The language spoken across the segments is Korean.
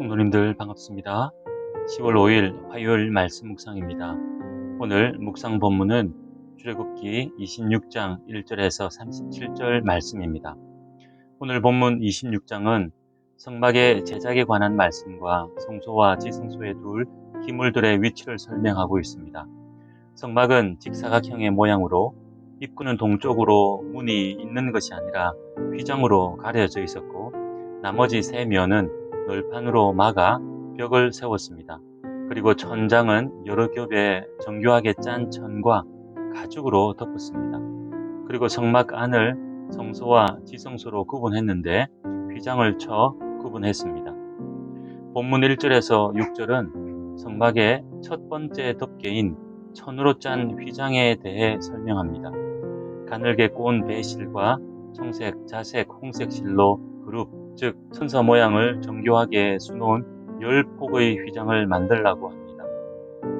성도님들 반갑습니다. 10월 5일 화요일 말씀 묵상입니다. 오늘 묵상 본문은 출애굽기 26장 1절에서 37절 말씀입니다. 오늘 본문 26장은 성막의 제작에 관한 말씀과 성소와 지성소의 둘 기물들의 위치를 설명하고 있습니다. 성막은 직사각형의 모양으로 입구는 동쪽으로 문이 있는 것이 아니라 휘장으로 가려져 있었고, 나머지 세 면은 널판으로 막아 벽을 세웠습니다. 그리고 천장은 여러 겹의 정교하게 짠 천과 가죽으로 덮었습니다. 그리고 성막 안을 성소와 지성소로 구분했는데 휘장을 쳐 구분했습니다. 본문 1절에서 6절은 성막의 첫 번째 덮개인 천으로 짠 휘장에 대해 설명합니다. 가늘게 꼬은 배실과 청색, 자색, 홍색 실로 그룹, 즉 천사 모양을 정교하게 수놓은 10폭의 휘장을 만들라고 합니다.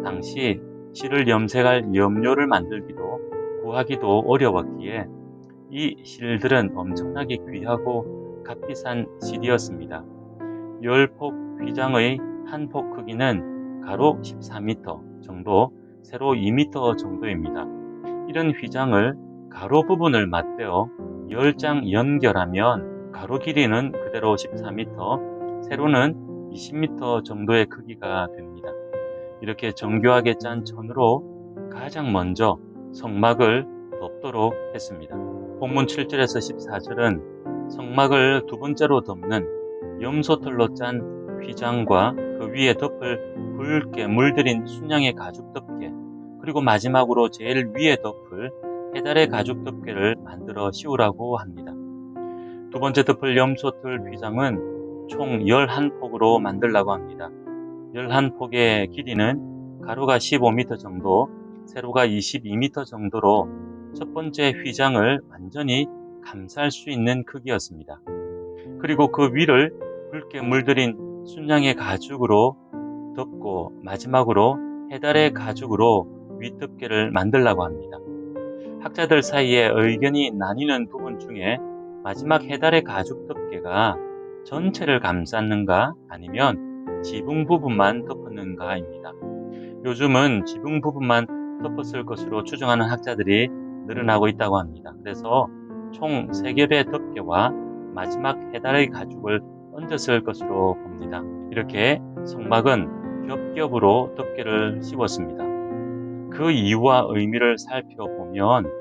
당시 실을 염색할 염료를 만들기도 구하기도 어려웠기에 이 실들은 엄청나게 귀하고 값비싼 실이었습니다. 10폭 휘장의 한 폭 크기는 가로 14m 정도, 세로 2m 정도입니다. 이런 휘장을 가로 부분을 맞대어 10장 연결하면 가로 길이는 그대로 14m, 세로는 20m 정도의 크기가 됩니다. 이렇게 정교하게 짠 천으로 가장 먼저 성막을 덮도록 했습니다. 본문 7절에서 14절은 성막을 두 번째로 덮는 염소털로 짠 휘장과 그 위에 덮을 붉게 물들인 순양의 가죽 덮개, 그리고 마지막으로 제일 위에 덮을 해달의 가죽 덮개를 만들어 씌우라고 합니다. 두 번째 덮을 염소털 휘장은 총 11폭으로 만들라고 합니다. 11폭의 길이는 가로가 15m 정도, 세로가 22m 정도로 첫 번째 휘장을 완전히 감쌀 수 있는 크기였습니다. 그리고 그 위를 붉게 물들인 순양의 가죽으로 덮고 마지막으로 해달의 가죽으로 윗덮개를 만들라고 합니다. 학자들 사이에 의견이 나뉘는 부분 중에 마지막 해달의 가죽 덮개가 전체를 감쌌는가 아니면 지붕 부분만 덮었는가입니다. 요즘은 지붕 부분만 덮었을 것으로 추정하는 학자들이 늘어나고 있다고 합니다. 그래서 총 3겹의 덮개와 마지막 해달의 가죽을 얹었을 것으로 봅니다. 이렇게 성막은 겹겹으로 덮개를 씌웠습니다. 그 이유와 의미를 살펴보면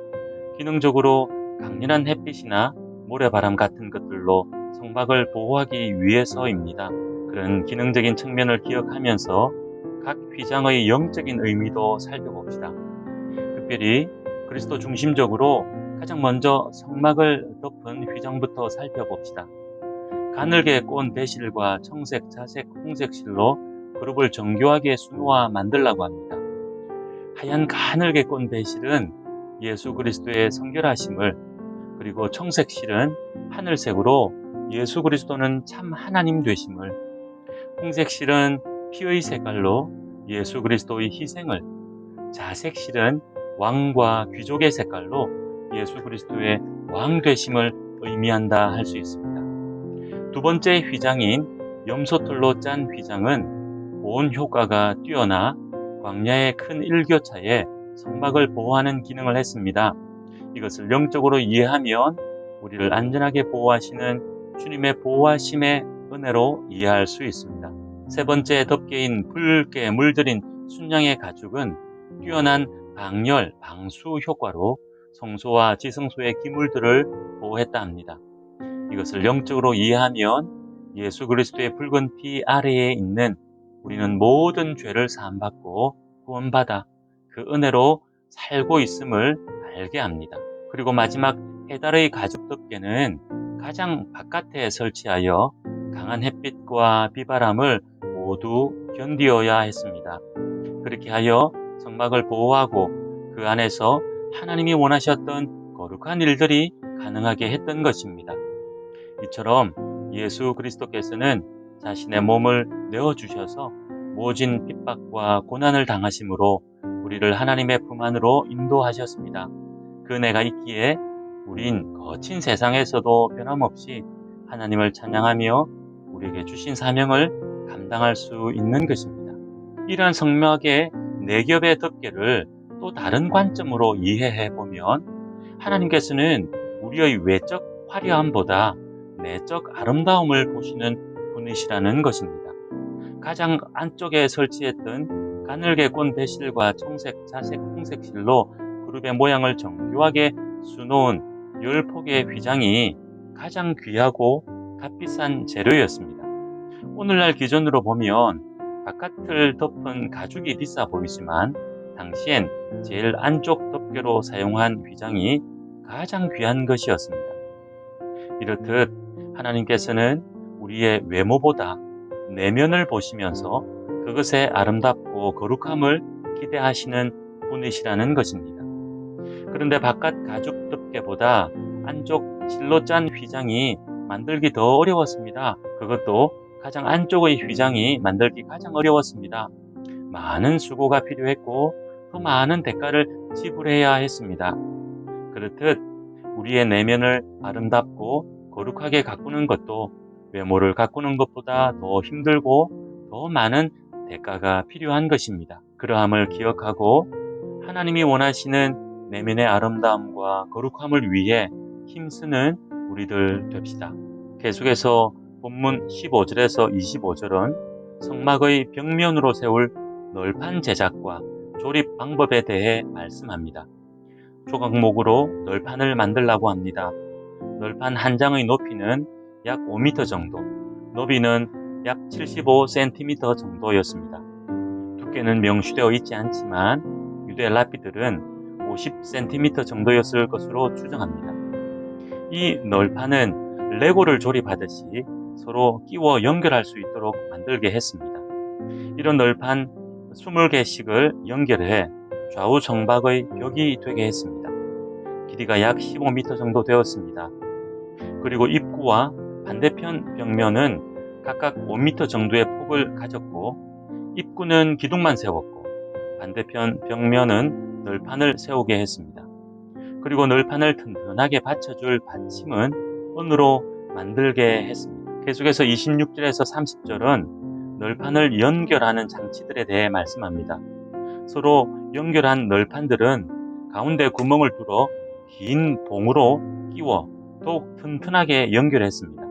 기능적으로 강렬한 햇빛이나 모래바람 같은 것들로 성막을 보호하기 위해서입니다. 그런 기능적인 측면을 기억하면서 각 휘장의 영적인 의미도 살펴봅시다. 특별히 그리스도 중심적으로 가장 먼저 성막을 덮은 휘장부터 살펴봅시다. 가늘게 꼰 배실과 청색, 자색, 홍색 실로 그룹을 정교하게 수놓아 만들라고 합니다. 하얀 가늘게 꼰 배실은 예수 그리스도의 성결하심을, 그리고 청색 실은 하늘색으로 예수 그리스도는 참 하나님 되심을, 홍색 실은 피의 색깔로 예수 그리스도의 희생을, 자색 실은 왕과 귀족의 색깔로 예수 그리스도의 왕 되심을 의미한다 할 수 있습니다. 두 번째 휘장인 염소털로 짠 휘장은 보온 효과가 뛰어나 광야의 큰 일교차에 성막을 보호하는 기능을 했습니다. 이것을 영적으로 이해하면 우리를 안전하게 보호하시는 주님의 보호하심의 은혜로 이해할 수 있습니다. 세 번째 덮개인 붉게 물들인 순양의 가죽은 뛰어난 방열, 방수 효과로 성소와 지성소의 기물들을 보호했다 합니다. 이것을 영적으로 이해하면 예수 그리스도의 붉은 피 아래에 있는 우리는 모든 죄를 사함받고 구원받아 그 은혜로 살고 있음을 알게 합니다. 그리고 마지막 해달의 가죽 덮개는 가장 바깥에 설치하여 강한 햇빛과 비바람을 모두 견디어야 했습니다. 그렇게 하여 성막을 보호하고 그 안에서 하나님이 원하셨던 거룩한 일들이 가능하게 했던 것입니다. 이처럼 예수 그리스도께서는 자신의 몸을 내어주셔서 모진 핍박과 고난을 당하심으로 우리를 하나님의 품 안으로 인도하셨습니다. 그 은혜가 있기에 우린 거친 세상에서도 변함없이 하나님을 찬양하며 우리에게 주신 사명을 감당할 수 있는 것입니다. 이러한 성막의 네 겹의 덮개를 또 다른 관점으로 이해해 보면 하나님께서는 우리의 외적 화려함보다 내적 아름다움을 보시는 분이시라는 것입니다. 가장 안쪽에 설치했던 가늘게 꼰 배실과 청색, 자색, 홍색실로 그룹의 모양을 정교하게 수놓은 10폭의 휘장이 가장 귀하고 값비싼 재료였습니다. 오늘날 기준으로 보면 바깥을 덮은 가죽이 비싸 보이지만 당시엔 제일 안쪽 덮개로 사용한 휘장이 가장 귀한 것이었습니다. 이렇듯 하나님께서는 우리의 외모보다 내면을 보시면서 그것의 아름답고 거룩함을 기대하시는 분이시라는 것입니다. 그런데 바깥 가죽 덮개보다 안쪽 실로 짠 휘장이 만들기 더 어려웠습니다. 그것도 가장 안쪽의 휘장이 만들기 가장 어려웠습니다. 많은 수고가 필요했고 더 많은 대가를 지불해야 했습니다. 그렇듯 우리의 내면을 아름답고 거룩하게 가꾸는 것도 외모를 가꾸는 것보다 더 힘들고 더 많은 대가가 필요한 것입니다. 그러함을 기억하고 하나님이 원하시는 내면의 아름다움과 거룩함을 위해 힘쓰는 우리들 됩시다. 계속해서 본문 15절에서 25절은 성막의 벽면으로 세울 널판 제작과 조립 방법에 대해 말씀합니다. 조각목으로 널판을 만들라고 합니다. 널판 한 장의 높이는 약 5m 정도, 너비는 약 75cm 정도였습니다. 두께는 명시되어 있지 않지만 유대 랍비들은 50cm 정도였을 것으로 추정합니다. 이 널판은 레고를 조립하듯이 서로 끼워 연결할 수 있도록 만들게 했습니다. 이런 널판 20개씩을 연결해 좌우 정박의 벽이 되게 했습니다. 길이가 약 15m 정도 되었습니다. 그리고 입구와 반대편 벽면은 각각 5m 정도의 폭을 가졌고 입구는 기둥만 세웠고 반대편 벽면은 널판을 세우게 했습니다. 그리고 널판을 튼튼하게 받쳐줄 받침은 은으로 만들게 했습니다. 계속해서 26절에서 30절은 널판을 연결하는 장치들에 대해 말씀합니다. 서로 연결한 널판들은 가운데 구멍을 뚫어 긴 봉으로 끼워 더욱 튼튼하게 연결했습니다.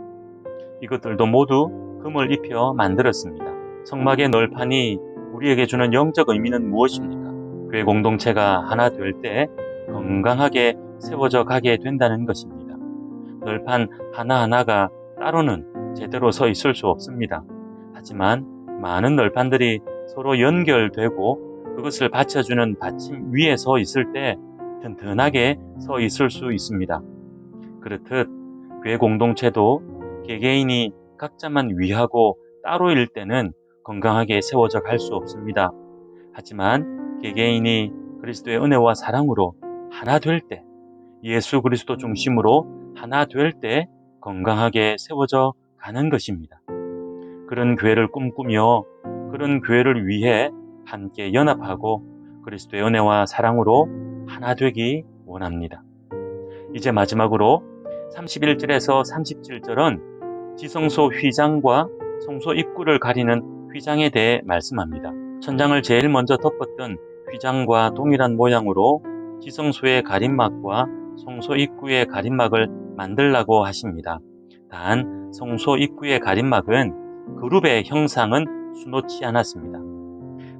이것들도 모두 금을 입혀 만들었습니다. 성막의 널판이 우리에게 주는 영적 의미는 무엇입니까? 교회 공동체가 하나 될 때 건강하게 세워져 가게 된다는 것입니다. 널판 하나하나가 따로는 제대로 서 있을 수 없습니다. 하지만 많은 널판들이 서로 연결되고 그것을 받쳐주는 받침 위에 서 있을 때 튼튼하게 서 있을 수 있습니다. 그렇듯 교회 공동체도 개개인이 각자만 위하고 따로일 때는 건강하게 세워져 갈 수 없습니다. 하지만 개개인이 그리스도의 은혜와 사랑으로 하나 될 때, 예수 그리스도 중심으로 하나 될 때 건강하게 세워져 가는 것입니다. 그런 교회를 꿈꾸며 그런 교회를 위해 함께 연합하고 그리스도의 은혜와 사랑으로 하나 되기 원합니다. 이제 마지막으로 31절에서 37절은 지성소 휘장과 성소 입구를 가리는 휘장에 대해 말씀합니다. 천장을 제일 먼저 덮었던 휘장과 동일한 모양으로 지성소의 가림막과 성소 입구의 가림막을 만들라고 하십니다. 단 성소 입구의 가림막은 그룹의 형상은 수놓지 않았습니다.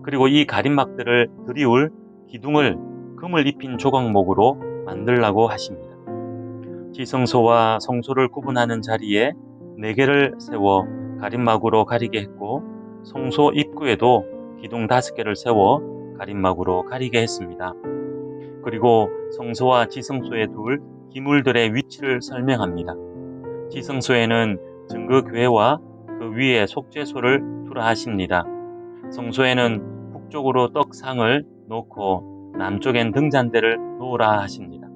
그리고 이 가림막들을 들이울 기둥을 금을 입힌 조각목으로 만들라고 하십니다. 지성소와 성소를 구분하는 자리에 4개를 세워 가림막으로 가리게 했고 성소 입구에도 기둥 5개를 세워 가림막으로 가리게 했습니다. 그리고 성소와 지성소에 둘 기물들의 위치를 설명합니다. 지성소에는 증거교회와 그 위에 속죄소를 두라 하십니다. 성소에는 북쪽으로 떡상을 놓고 남쪽엔 등잔대를 놓으라 하십니다.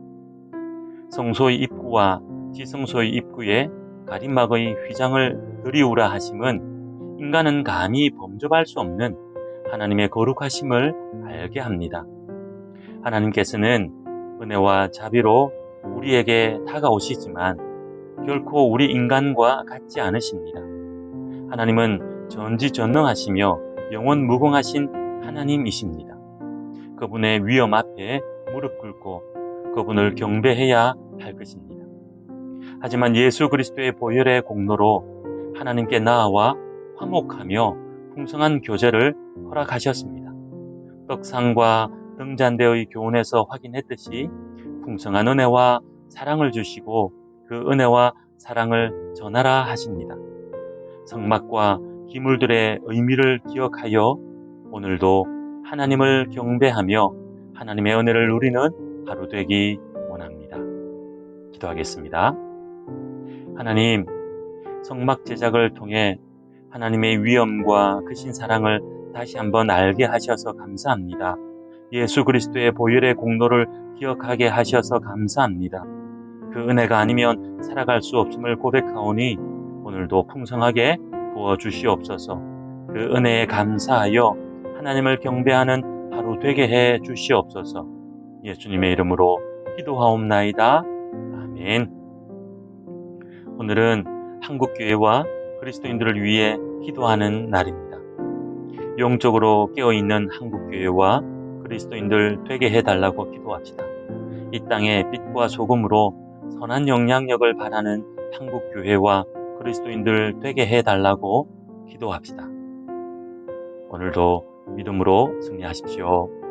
성소의 입구와 지성소의 입구에 가림막의 휘장을 들이우라 하심은 인간은 감히 범접할 수 없는 하나님의 거룩하심을 알게 합니다. 하나님께서는 은혜와 자비로 우리에게 다가오시지만 결코 우리 인간과 같지 않으십니다. 하나님은 전지전능하시며 영원 무궁하신 하나님이십니다. 그분의 위엄 앞에 무릎 꿇고 그분을 경배해야 할 것입니다. 하지만 예수 그리스도의 보혈의 공로로 하나님께 나아와 화목하며 풍성한 교제를 허락하셨습니다. 떡상과 등잔대의 교훈에서 확인했듯이 풍성한 은혜와 사랑을 주시고 그 은혜와 사랑을 전하라 하십니다. 성막과 기물들의 의미를 기억하여 오늘도 하나님을 경배하며 하나님의 은혜를 누리는 하루 되기 원합니다. 기도하겠습니다. 하나님, 성막 제작을 통해 하나님의 위엄과 크신 사랑을 다시 한번 알게 하셔서 감사합니다. 예수 그리스도의 보혈의 공로를 기억하게 하셔서 감사합니다. 그 은혜가 아니면 살아갈 수 없음을 고백하오니 오늘도 풍성하게 부어주시옵소서. 그 은혜에 감사하여 하나님을 경배하는 하루 되게 해 주시옵소서. 예수님의 이름으로 기도하옵나이다. 아멘. 오늘은 한국교회와 그리스도인들을 위해 기도하는 날입니다. 영적으로 깨어있는 한국교회와 그리스도인들 되게 해달라고 기도합시다. 이 땅의 빛과 소금으로 선한 영향력을 발하는 한국교회와 그리스도인들 되게 해달라고 기도합시다. 오늘도 믿음으로 승리하십시오.